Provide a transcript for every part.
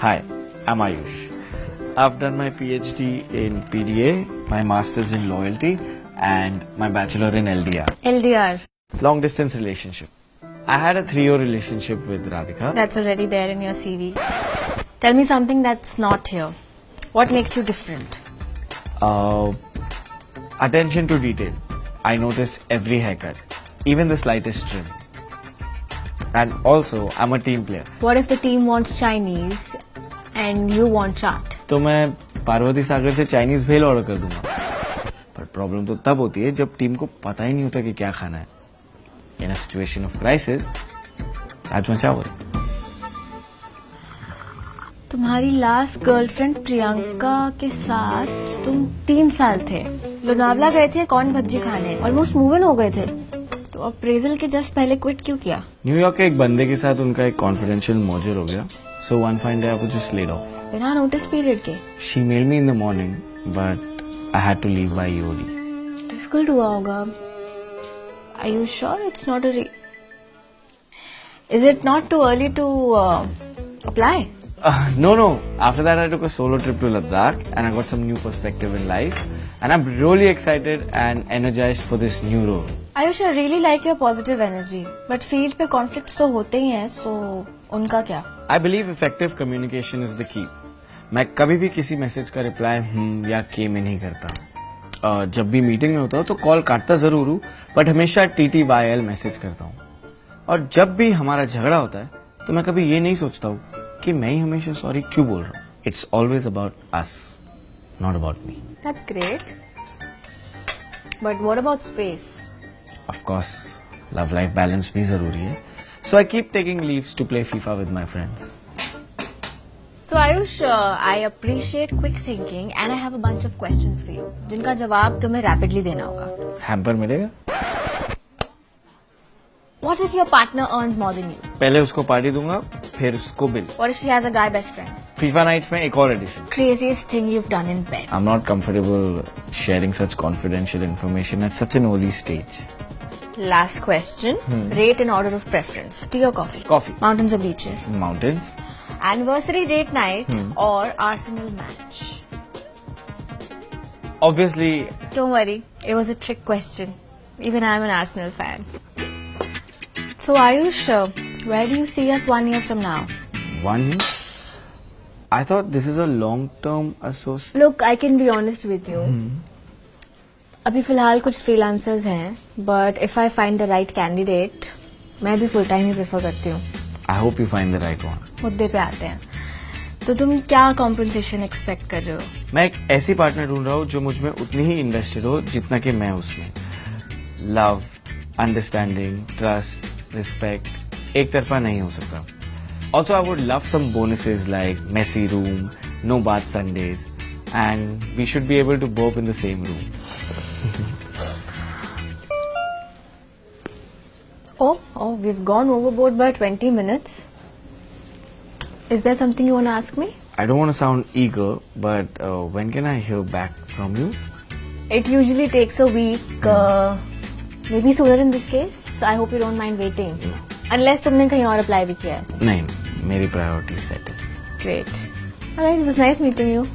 Hi, I'm Ayush. I've done my PhD in PDA, my master's in loyalty, and my bachelor in LDR. LDR. Long distance relationship. I had a 3-year relationship with Radhika. That's already there in your CV. Tell me something that's not here. What makes you different? Attention to detail. I notice every haircut, even the slightest trim. And also, I'm a team player. What if the team wants Chinese and you want chaat? तो मैं पार्वती सागर से Chinese भेल order कर दूंगा. पर problem तो तब होती है जब टीम को पता ही नहीं होता कि क्या खाना है. In a situation of crisis, rajma चावल. तुम्हारी लास्ट गर्लफ्रेंड प्रियंका के साथ तुम 3 साल थे. लोनावला गए थे कौन भज्जी खाने. ऑलमोस्ट मूव इन हो गए थे. तो अप्रेजल के जस्ट पहले क्विट क्यों किया? न्यूयॉर्क के एक बंदे के साथ उनका एक कॉन्फिडेंशियल मर्जर हो गया. So one fine day I was just laid off. बिना नोटिस पीरियड के. She mailed me in the morning, but I had to leave by EOD. Difficult हुआ होगा. Are you sure it's not a Is it not too early to apply? No. After that I took a solo trip to Ladakh and I got some new perspective in life. And I'm really excited and energized for this new role. Ayush, I really like your positive energy. But field पे conflicts तो होते ही हैं, so उनका क्या? I believe effective communication is the key. मैं कभी भी किसी मैसेज का रिप्लाई या के में नहीं करता. जब भी मीटिंग में होता हूँ तो कॉल काटता जरूर हूँ, बट हमेशा TTYL मैसेज करता हूँ. और जब भी हमारा झगड़ा होता है तो मैं कभी ये नहीं सोचता हूँ कि मैं ही हमेशा सॉरी क्यों बोल रहा हूँ. It's always about us, not about me. That's great. But what about space? Of course, love-life balance भी जरूरी है. So I keep taking leaves to play FIFA with my friends. So Ayush, I appreciate quick thinking and I have a bunch of questions for you, जिनका जवाब तुम्हें rapidly देना होगा. Hamper मिलेगा? What if your partner earns more than you? पहले उसको party दूंगा, फिर उसको bill. What if she has a guy best friend? FIFA nights में एक और addition. Craziest thing you've done in bed? I'm not comfortable sharing such confidential information at such an early stage. Last question. Rate in order of preference. Tea or coffee? Coffee. Mountains or beaches? Mountains. Anniversary date night or Arsenal match? Obviously. Don't worry. It was a trick question. Even I'm an Arsenal fan. So Ayush, where do you see us 1 year from now? 1 year? I thought this is a long-term associate. Look, I can be honest with you. अभी फिलहाल कुछ freelancers हैं, but if I find the right candidate, मैं भी full time ही prefer करती हूँ. I hope you find the right one. मुद्दे पे आते हैं. तो तुम क्या compensation expect कर रहे हो? मैं एक ऐसी पार्टनर ढूंढ रहा हूँ जो मुझ में उतनी ही इन्वेस्टेड हो जितना कि मैं उसमें. लव, अंडरस्टैंडिंग, ट्रस्ट, रिस्पेक्ट एक तरफा नहीं हो सकता. Also, I would love some bonuses like messy room, no bath Sundays, and we should be able to burp in the same room. Oh, we've gone overboard by 20 minutes. Is there something you want to ask me? I don't want to sound eager, but when can I hear back from you? It usually takes a week, maybe sooner in this case. I hope you don't mind waiting. Unless तुमने कहीं और apply भी किया है. नहीं, मेरी priority set है. Great. Alright, it was nice meeting you.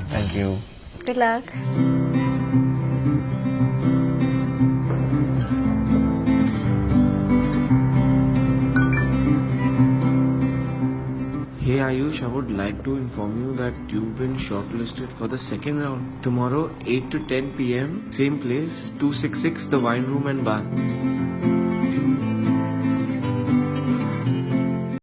Thank you. Good luck. Hey Ayush, I would like to inform you that you've been shortlisted for the second round. Tomorrow, 8 to 10 p.m., same place, 266 The Wine Room and Bar.